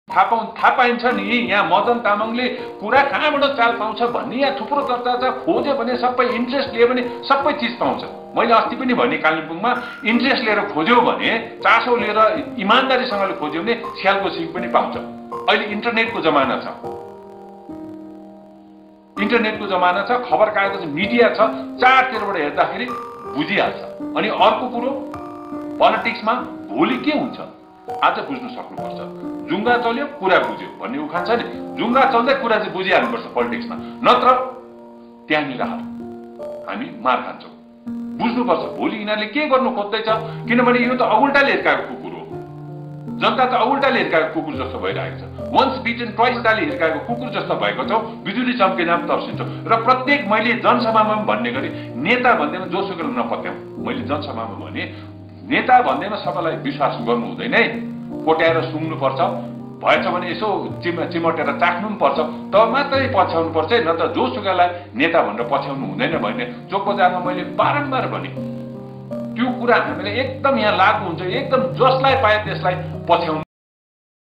थाहा पाइन्छ नि। यहाँ मदन तामाङले कुरा कहाँबाट चाल पाउँछ भन्ने यहाँ थुप्रो चर्चा छ। खोज्यो भने सबै, इन्ट्रेस्ट लियो भने सबै चिज पाउँछ। मैले अस्ति पनि भने कालिम्पोङमा इन्ट्रेस्ट लिएर खोज्यो भने, चासो लिएर इमान्दारीसँगले खोज्यो भने स्यालको सिङ पनि पाउँछ। अहिले इन्टरनेटको जमाना छ, इन्टरनेटको जमाना छ, खबर कागज मिडिया छ, चारतिरबाट हेर्दाखेरि बुझिहाल्छ। अनि अर्को कुरो, पोलिटिक्समा भोलि के हुन्छ आज बुझ्नु सक्नुपर्छ। जुङ्गा चल्यो कुरा बुझ्यो भन्ने उखान छ नि, जुङ्गा चल्दै कुरा चाहिँ बुझिहाल्नुपर्छ पोलिटिक्समा, नत्र त्यहाँनिर हामी मार खान्छौँ। बुझ्नुपर्छ भोलि यिनीहरूले के गर्नु खोज्दैछ, किनभने यो त अगुल्टाले हिर्काएको कुकुर हो। जनता त अगुल्टाले हिर्काएको कुकुर जस्तो भइरहेको छ। वन्स बिटन ट्वाइस डाले हिर्काएको कुकुर जस्तो भएको छौँ। बिजुली चम्किँदा पनि तर्सिन्छौँ। र प्रत्येक मैले जनसभामा पनि भन्ने गरी नेता भन्दैमा जोसुकै नपत्याउँ। मैले जनसभामा भने नेता भन्दैमा सबैलाई विश्वास गर्नु हुँदैन है, कोट्याएर सुँग्नुपर्छ, भएछ भने यसो चिमटेर चाख्नु पनि पर्छ, तब मात्रै पछ्याउनु पर्छ। न त जोसुकैलाई नेता भनेर पछ्याउनु हुँदैन भन्ने चोक बजारमा मैले बारम्बार भने। त्यो कुरा हामीलाई एकदम यहाँ लागु हुन्छ, एकदम जसलाई पाए त्यसलाई पछ्याउनु